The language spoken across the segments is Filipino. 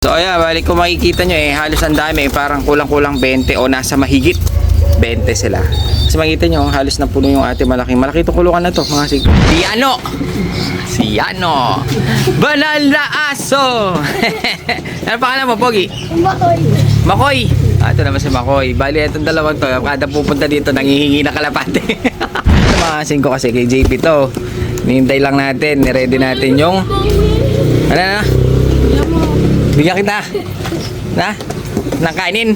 So ayan, balik kung makikita nyo halos ang dami, parang kulang-kulang 20 o nasa mahigit 20 sila. Kasi makikita nyo, halos na puno yung ating malaki itong kulungan na to, mga sig. Si Yano! Banal na aso! Ano pangalan mo, Pogi? Makoy! Ito naman si Makoy. Bali, itong dalawang to, kada pupunta dito, nangihingi na kalapate. Mga sing ko kasi kay JP to. Nihintay lang natin, niready natin yung ano na? Bigyan kita na ng kainin.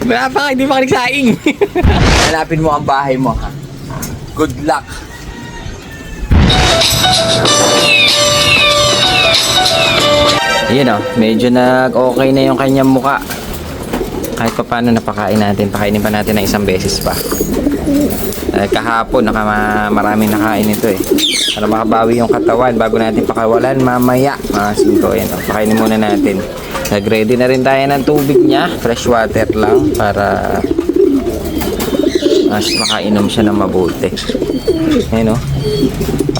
Wala pa, hindi pa nagsaing. Hanapin mo ang bahay mo, ha? Good luck. Ayan o, medyo nag-okay na yung kanyang muka. Kahit pa paano napakain natin, pakainin pa natin ng isang beses pa. Kahapon maraming nakain ito para makabawi yung katawan bago natin pakawalan mamaya. Mga 5, ayan o, pakainin muna natin. Nag-ready na rin tayo ng tubig niya, fresh water lang para makainom siya ng mabuti. Ayan o,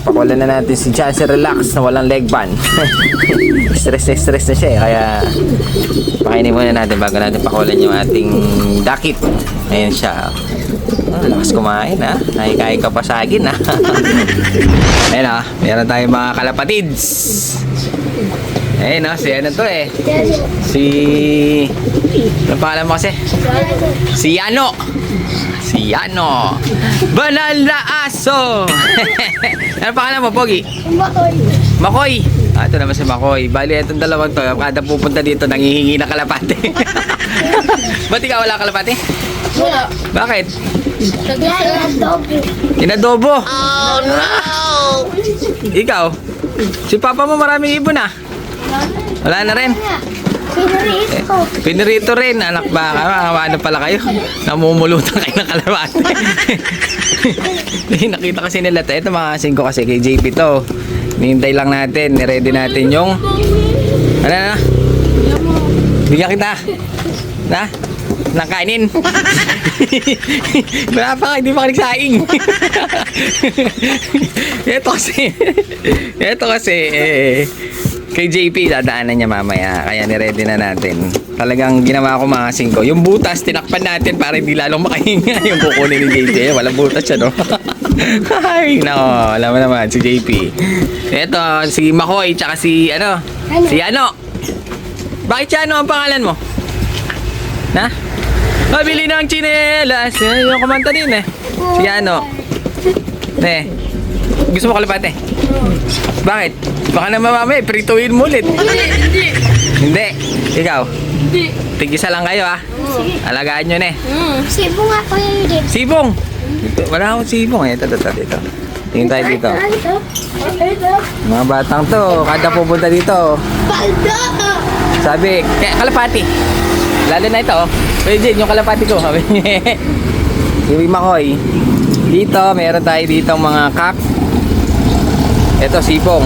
papakulan na natin si Chance Relax na walang leg band. Stress na siya kaya pakainin muna natin bago natin pakawalan yung ating dakit. Ayan siya. Lakas kumain, ha? Nakikain ka pa sa akin, ha? Ayan, ha? Meron tayong mga kalapatids. Ayan, ha? Si ano to, si... Anong pangalan mo kasi? Si Yano! Si Yano! Banal na aso! Anong pangalan mo, Pogi? Makoy! Ito naman si Makoy. Bali, itong dalawang to, kada pupunta dito, nangihingi na kalapate. Ba't ikaw wala kalapate? Wala. Bakit? Inadobo. Inadobo? Oh no! Ikaw? Si Papa mo maraming ibon, ah. Wala na rin? Pinirito rin. Anak ba? Ano pala kayo? Namumulutan kayo ng kalapate. Nakita kasi nila ito. Ito mga kasing ko kasi kay JP to. Nihintay lang natin. Niready natin yung ano na? Bigyan kita na ng kainin. Wala pa, hindi pa nagsaing. Ito kasi kay JP dadaanan niya mamaya, kaya ni-ready na natin. Talagang ginawa ko mga singko. Yung butas tinakpan natin para hindi lalong makahinga. Yung kukunin ni JP, walang butas siya, no? Ay, no, alam mo naman si JP. Ito si Makoy tsaka si ano? Si Ano. Bakit siya ano ang pangalan mo? Na? Mabili ng tsinelas. Yung kumanta din Si ano? Gusto mo kalapate? Bakit? Baka naman mamaya prituin mo ulit. Hindi. Ikaw? Hindi. Tig-isa lang kayo, ha? Alagaan nyo Sibong ako yun. Sibong! Wala akong sibong Ito. Tingin tayo dito. Mga batang to, kada pupunta dito. Palda! Sabi, kalapati. Lalo na ito, Pwede yung kalapati ko. Sabi yung Makoy. Dito, meron tayo dito mga kak. Ito, sipong.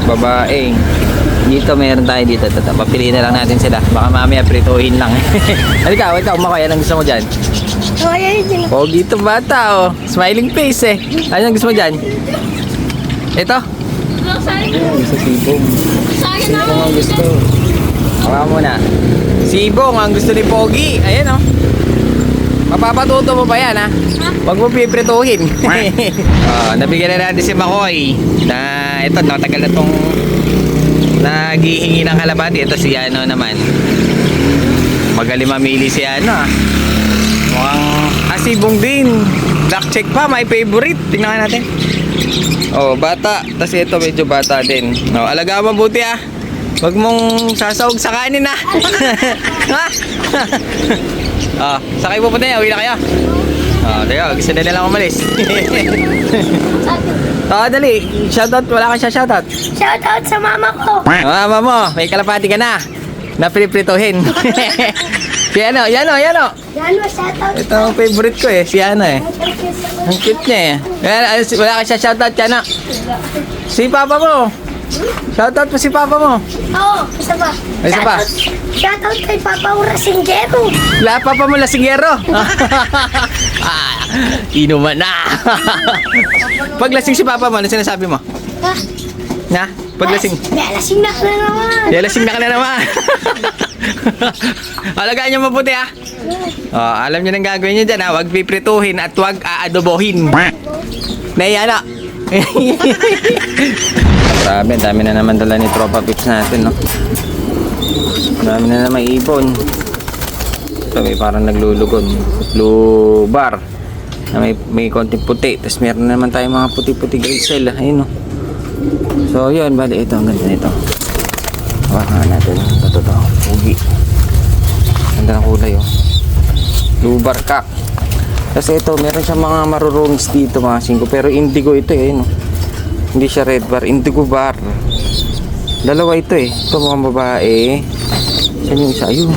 Babae. Dito, meron tayo dito. Papiliin na lang natin sila. Baka mamaya prituhin lang. Halika, ikaw, Makoy. Anong gusto mo dyan? Pogi itong bata, Smiling face, Anong gusto mo dyan? Ito? Gusto sipong. Sipong ang gusto. Hawa muna. Sibong ang gusto ni Pogi. Ayan, Mapapatuto mo pa yan, ha? Huwag mo piprituhin. Nabigyan na natin si Makoy na ito, natagal na itong naghihingi ng kalapati. Ito si ano naman. Magaling mamili si ano, Mukhang sibong din. Black check pa, my favorite. Tingnan natin. Bata. Tapos ito medyo bata din. Alagaan mabuti, Huwag mong sasawag sa kanin, ha? Sakay po po tayo. Uwi na kayo. Tayo. Gusto na lang umalis. Dali. Shoutout. Wala kang shoutout. Shoutout sa mama ko. Mama mo. May kalapati ka na. Napriprituhin. Si ano. Yan, shoutout. Ito ang favorite ko, Si ano, Ang cute niya, Wala kang shoutout ka na. Si papa mo. Shoutout po si papa mo. Oo, isa pa. Isa pa. Shoutout kay Papa Urasinggero. Papa mo lasinggero. Inuman na. Pag lasing si papa mo, ano sinasabi mo? Ha? Na? Paglasing. Lasing na ka na naman. Lasing na ka na naman. Alagaan nyo mabuti ha. Oh, alam nyo nang gagawin nyo dyan ha. Huwag piprituhin at huwag aadobohin. Naiya na. Grabe, dami na naman dala ni Tropa Pips natin, no? Dami na naman ibon. Ito, may parang naglulugod. Lubar. Na may konting puti. Tapos meron na naman tayong mga puti-puti grisel. Ayun, no? So, yun. Bali, ito. Ang ganda nito. Hawakan natin. Ito. Ugi. Ganda ng kulay, oh. Lubar kak. Kasi ito, meron siya mga marurungis dito, mga 5. Pero indigo ito, eh, no? Hindi siya red bar, indigo bar. Dalawa ito, eh. Ito mga babae. Saan yung isa? Ayun.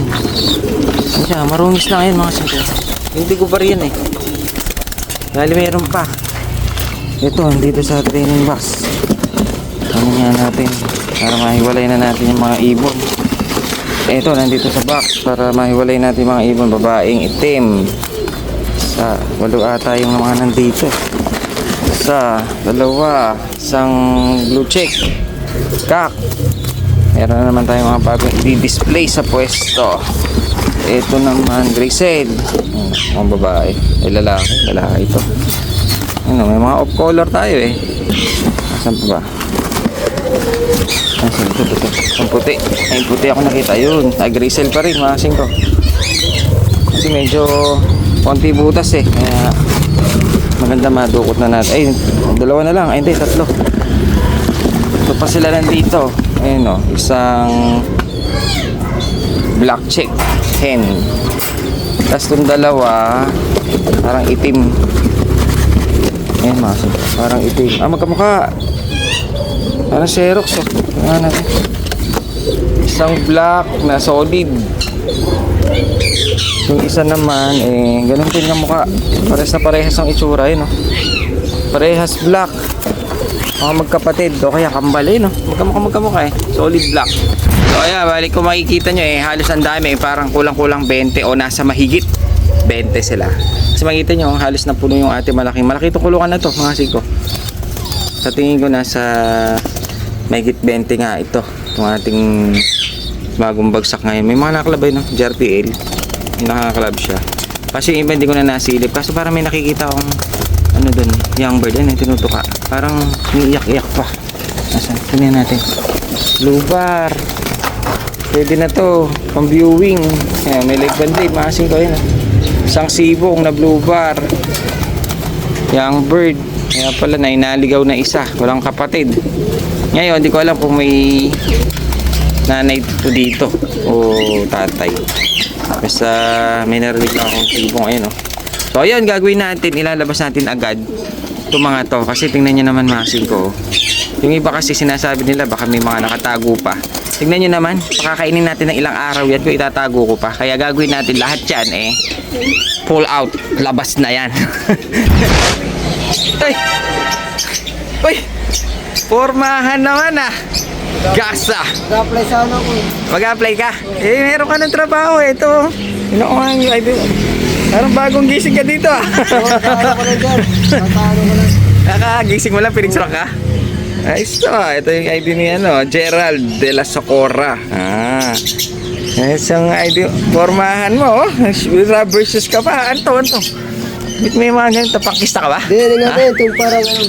Saan siya? Marungis lang yun, mga 5. Indigo bar yan, eh. Dali meron pa. Ito, dito sa training box. Ano nga natin? Para mahiwalay na natin yung mga ibon. Ito, nandito sa box. Para mahiwalay natin yung mga ibon. Babaeng itim. Sa 8 ata yung mga nandito. Sa 2, isang blue check. Kak. Meron na naman tayong mga bagong i-display sa pwesto. Ito naman, grisel. Mga babae. Ay, lalaki ito. Ano, may mga off color tayo, eh. Asan pa ba? Asan ito? Ang puti. Ay, puti ako nakita. Yun. Ay, grisel pa rin, mga 5. Kasi medyo konti butas, eh. Kaya maganda madukot na natin. Ay, 2 na lang. Ay, hindi, 3. Ito pa sila nandito. Ayun, o. Isang black check hen. Tapos itong 2 parang itim. Ayan, mga 5. Parang itim. Magkamukha. Parang Xerox, oh. Tingnan natin. Isang black na solid. Yung isa naman, ganun din ang mukha. Parehas ang itsura, no? Parehas black. Mga magkapatid, o kaya kambal, no? Magkamukha, solid black. So, ayan, balik kung makikita nyo, halos ang dami, parang kulang-kulang 20 o nasa mahigit 20 sila. Kasi makikita nyo, halos na puno yung ating malaki itong kulungan na to, mga 5. Sa tingin ko, nasa mahigit 20 nga ito. Itong ating bagong bagsak ngayon. May mga nakalabay, no? JRPL. May nakakalab siya. Kasi yung iba hindi ko na nasilip. Kaso parang may nakikita akong ano dun, young bird. Ano yung tinutuka? Parang umiiyak-iyak pa. Asan? Tingnan natin. Lubar. Pwede na to. Pang viewing. Ayan, may leg band din. Maasin ko yun. Isang sibong na blue bar. Young bird. Kaya pala na inaligaw na isa. Walang kapatid. Ngayon, hindi ko alam kung may nanay to dito o tatay. Basta may narinig lang akong sibong. Ayun, oh. So, ayun, gagawin natin. Ilalabas natin agad itong mga to. Kasi tingnan nyo naman, mga 5. Yung iba kasi sinasabi nila baka may mga nakatago pa. Tingnan nyo naman. Pakakainin natin ng ilang araw yan kung itatago ko pa. Kaya gagawin natin lahat yan, pull out. Labas na yan. Uy! Uy! Pormahan naman, Gasa! Mag-apply sana ako. Mag-apply ka? Meron ka ng trabaho, ito. Inuuhan yung ID. Parang bagong gising ka dito, Magkano ko lang dyan. Magkano ko lang. Kakagising mo lang, pinigsura ka? Ayos to, ito yung ID ni Gerald de la Socorra. Isang ID. Pormahan mo, rubber shoes ka pa. Anto. Bit may mga ganito, pakista ka ba? Hindi, natin. Itong parang ano.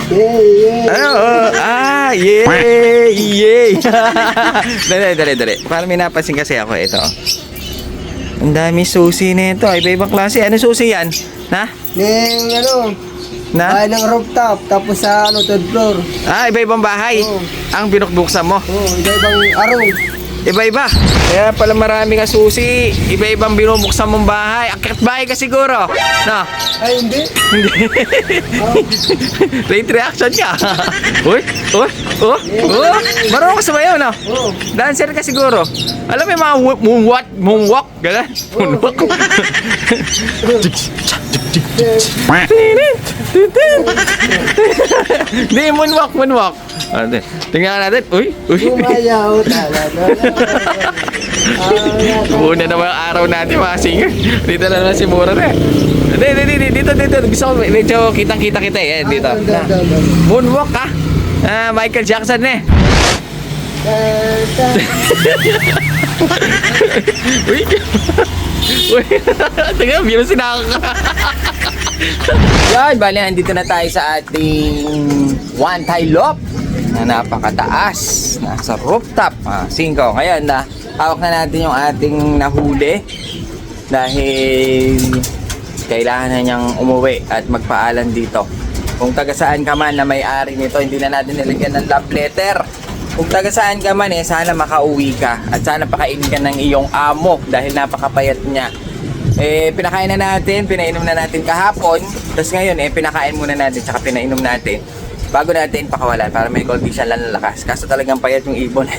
Yay! Dali. Parang may napansin kasi ako, ito. Ang dami susi nito. Iba-ibang klase. Ano susi yan? Na? Yung ano, bahay ng rooftop. Tapos sa ano, 3rd floor. Iba-ibang bahay. Oo. Ang binukbuksan mo. Iba-ibang arong. Iba-iba. Kaya pala marami ka susi. Iba-ibang binubuksan mong bahay. Akit bahay ka siguro. No? Ay, hindi. Late reaction ka. Uy. Marunong ka sumayaw, no? Oo. Dancer ka siguro. Alam mo yung mga moonwalk. Gano'n? Moonwalk. Hindi, moonwalk. Tingnan natin. Uy. Umayaw talaga. Una naman ang araw natin, mga singer. Dito na naman si Mura na. Dito. Gusto ko medyo kitang-kita kita, dito. Moonwalk, Michael Jackson, Uy! Uy! Tingnan, virus na ako. Yan, bali, nandito na tayo sa ating one Thai lop na napakataas. Nasa rooftop. 5. Ngayon na, hawak na natin yung ating nahuli dahil kailangan na niyang umuwi at magpaalam dito. Kung taga saan ka man na may-ari nito, hindi na natin nilagyan ng love letter. Kung taga saan ka man sana makauwi ka at sana pakainin ka ng iyong amo dahil napakapayat niya. Pinakain na natin, pinainom na natin kahapon, tapos ngayon pinakain muna natin tsaka pinainom natin bago natin pakawalan para may konti siya lalakas. Kaso talagang payat yung ibon.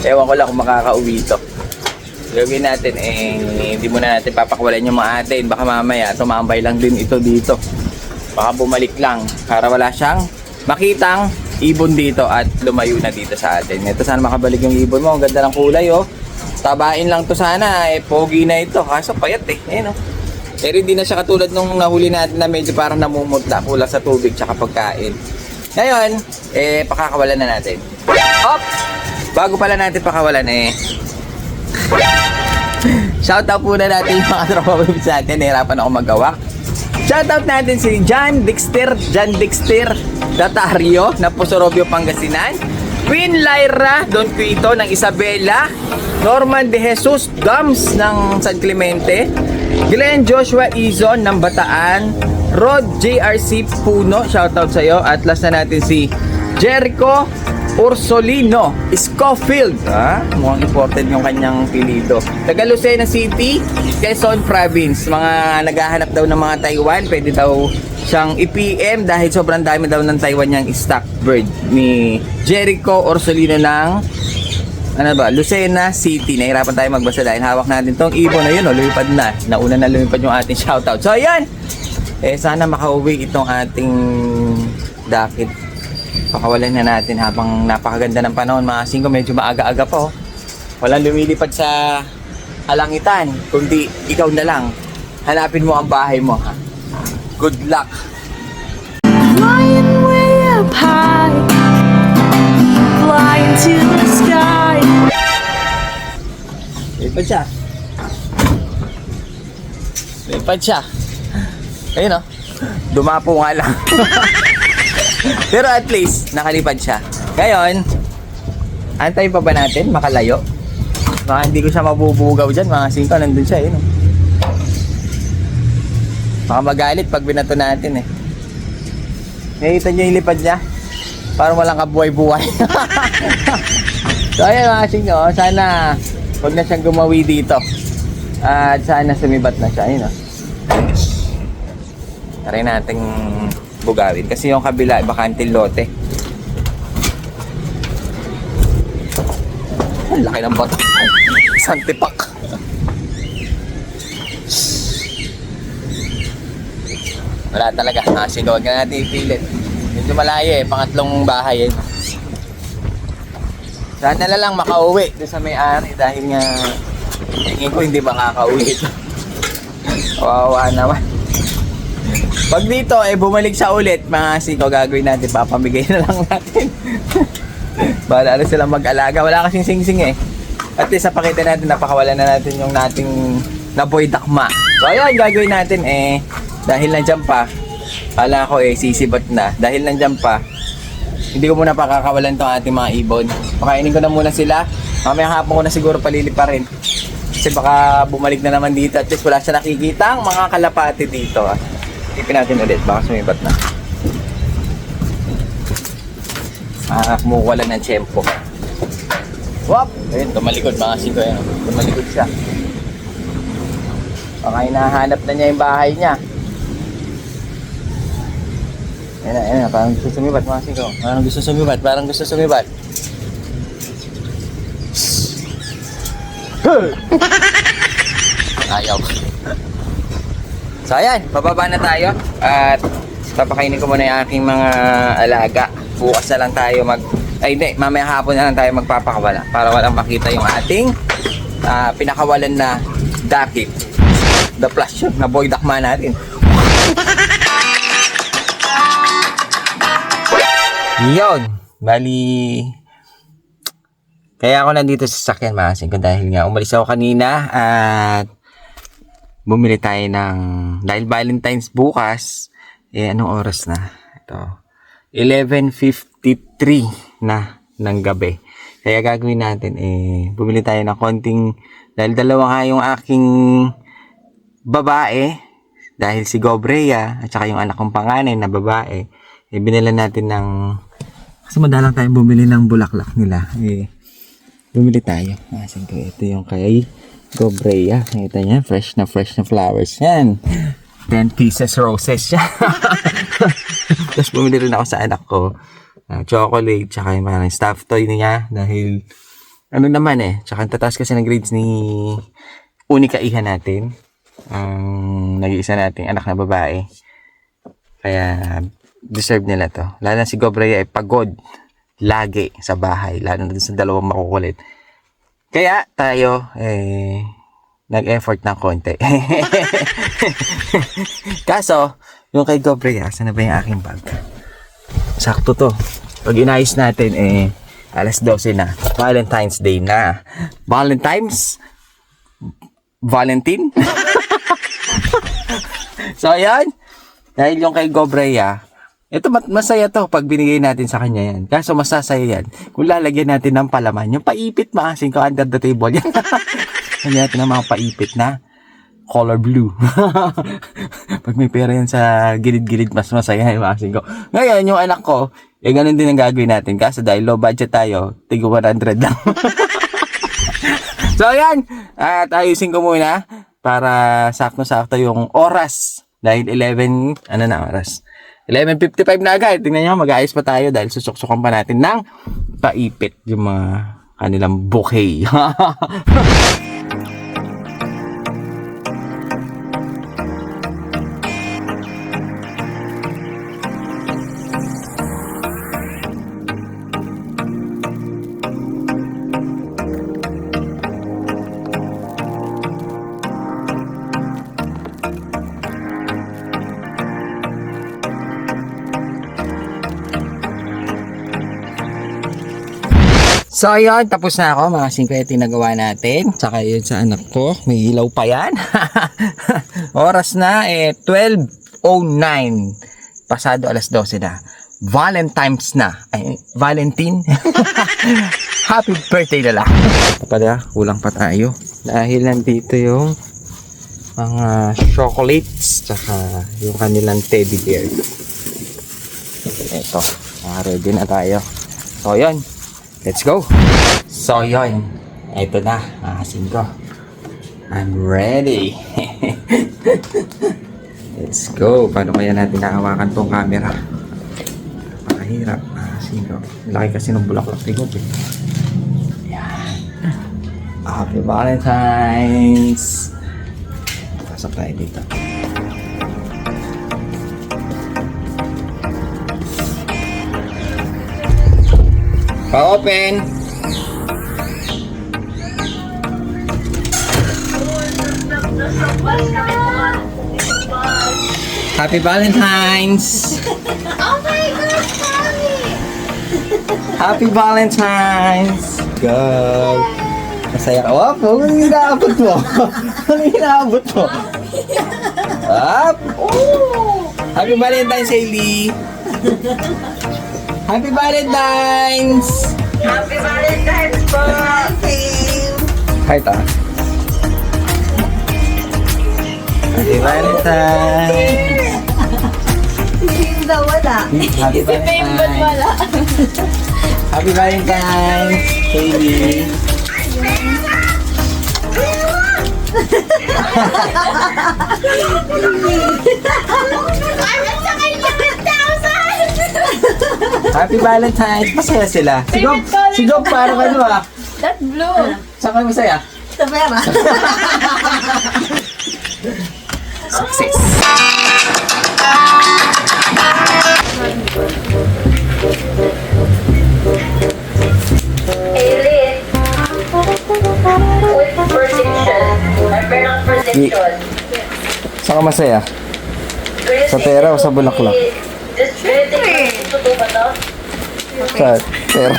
Ewan ko lang kung makakauwi ito. Gawin natin, hindi muna natin papakawalan yung mga atin. Baka mamaya tumambay lang din ito dito. Baka bumalik lang para wala siyang makitang ibon dito at lumayo na dito sa atin. Ito, sana makabalik yung ibon mo. Ang ganda ng kulay, oh. Tabain lang to sana, pogi na ito. Kaso payat Ayun, oh. Pero hindi na siya katulad nung nahuli natin na medyo parang namumutla kulang sa tubig tsaka pagkain. Ngayon, pakakawalan na natin. Hop! Bago pala natin pakawalan, shoutout muna natin yung mga tropa webs natin. Nahirapan ako magawa. Shoutout natin si John Dexter Datario na Pusorobio, Pangasinan. Queen Lyra Don Quito ng Isabela. Norman De Jesus Gams ng San Clemente. Glenn Joshua Izon ng Bataan. Rod JRC Puno, shoutout sa iyo. At last na natin si Jericho Ursolino Scofield. Mukhang important yung kanyang pilido. Taga Lucena City, Quezon Province. Mga naghahanap daw ng mga Taiwan, pwede daw siyang i-PM dahil sobrang dami daw ng Taiwan niyang stock bird ni Jericho Ursolino ng Lucena City. Nahirapan tayo magbasa dahil hawak natin tong ibon na yun, lumipad na. Nauna na lumipad yung ating shoutout. So ayan, sana makauwi itong ating dakit. Pakawalan na natin habang napakaganda ng panahon. Mga 5, medyo maaga-aga pa. Walang lumilipad sa alangitan, kundi ikaw na lang. Hanapin mo ang bahay mo. Good luck! Flying way up high, flying to the sky. Lipad siya. Lipad siya. Ayun, dumapo nga lang. Pero at least, nakalipad siya. Ngayon, antayin pa ba natin? Makalayo? Baka hindi ko siya mabubugaw dyan. Mga 5, nandun siya. Yun, baka magalit pag binato natin Nakita niyo yung lipad niya? Parang walang kabuhay-buhay. So ayan mga 5, sana huwag na siyang gumawi dito. At sana sumibat na siya. Ayun, try nating bugawin. Kasi yung kabila, bakanting lote. Ang laki ng bato. Isang tipak. Wala talaga. Huwag na natin ipilit. Medyo malayo pangatlong bahay Sana na lang makauwi doon sa may-ari dahil nga tingin ko hindi makakauwi ito. Kawawa naman. Pag dito bumalik siya ulit, mga 5, gagawin natin, papamigay na lang natin. Bahala na silang mag-alaga. Wala kasing sing-sing At least napakita natin, napakawalan na natin yung nating naboy dakma. So ayun, gagawin natin dahil nandiyan pa, kala ko sisibat na. Dahil nandiyan pa, hindi ko muna pakakawalan tong ating mga ibon. Pakainin ko na muna sila. Mamaya hapon ko na siguro palilipa rin. Kasi baka bumalik na naman dito. At least wala siya nakikita ang mga kalapati dito. Ipin natin ulit, baka sumibat na. Kumukuha lang ng tiyempo. Wop! Ayun, tumalikod mga 5 Tumalikod siya. Baka hinahanap na niya yung bahay niya. Ayun na, parang gusto sumibat mga 5. Parang gusto sumibat. Ayaw. So ayan, bababa na tayo at papakainin ko muna yung aking mga alaga. Bukas na lang tayo mamaya hapon na lang tayo magpapakawala para walang makita yung ating pinakawalan na dakit. The flash na boy dakma natin. Yun, bali Kaya ako nandito sa sasakyan mga kasing ko dahil nga umalis ako kanina at bumili tayo ng, dahil Valentine's bukas, anong oras na? Ito, 11:53 na ng gabi. Kaya gagawin natin, bumili tayo ng konting, dahil dalawa nga yung aking babae, dahil si Gobrea, at saka yung anak kong panganay na babae, binila natin ng, kasi madalang tayong bumili ng bulaklak nila. Bumili tayo. Asan ko? Ito yung kay Gobrea. Nakita niya, fresh na flowers yan. 10 pieces roses siya. Tapos bumili rin ako sa anak ko. Chocolate, tsaka yung mga stuffed toy niya. Dahil, ano naman tsaka tataas kasi ng grades ni Unika Iha natin. Ang nag-iisa nating anak na babae. Kaya, deserve nila to. Lalo na si Gobrea ay pagod. Lagi sa bahay. Lalo na sa dalawang makukulit. Kaya, tayo, nag-effort ng konti. Kaso, yung kay Gobrea, saan na ba yung aking bag? Sakto to. Pag inayos natin, alas 12 na. Valentine's Day na. Valentine's? Valentine? So, ayan. Dahil yung kay Gobrea, ito masaya to pag binigay natin sa kanya yan. Kaso masasaya yan kung lalagyan natin ng palaman. Yung paipit maasin ko under the table yan. Lagyan natin ng mga paipit na color blue. Pag may pera yan sa gilid-gilid, mas masaya yung maasin ko. Ngayon, yung anak ko, ganun din ang gagawin natin. Kaso dahil low budget tayo, tigo 100 lang. So, ayan. At ayusin ko muna para sakto-sakto yung oras. Dahil 11, ano na oras? 11:55 na agad. Tingnan nyo, mag-aayos pa tayo dahil susuksukan pa natin ng paipit yung mga kanilang bouquet. So, ayun, tapos na ako. Mga 5 nagawa natin. Tsaka yun sa anak ko. May ilaw pa yan. Oras na, 12:09. Pasado alas 12 na. Valentine's na. Ay, Valentine. Happy birthday na lang. Pala, kulang pa tayo. Dahil nandito yung mga chocolates. Tsaka yung kanilang teddy bear. Ito. Ready na tayo. So, yun. Let's go! So, yun. Ito na. Maasin ko. I'm ready. Let's go. Paano kaya natin nakawakan tong camera? Pakahirap. Maasin ko. Laki kasi ng bulaklak ni Gob. Yan. Happy Valentine's! Pasok tayo dito. Pa-open! Happy Valentine's! Oh my God, Mommy! Happy Valentine's! God! Masaya ka. Wap! Ano yung inaabot mo? Ano yung inaabot mo? Up! Oh! Happy Valentine's, Hailey! Happy Valentine's! Happy Valentine's po! Hi, ta. Happy Valentine's! Hindi daw wala. Happy Valentine's! wala? Happy Valentine's! Hailey! Happy Valentine's! Masaya sila. Si Gob parang ano That blue. Saan kayo masaya? Sa pera. Success! Aileen, with prediction, meron prediction. Saan ka masaya? Sa pera o sa bulaklak? Just predict. Totoo ba to? Sa pera.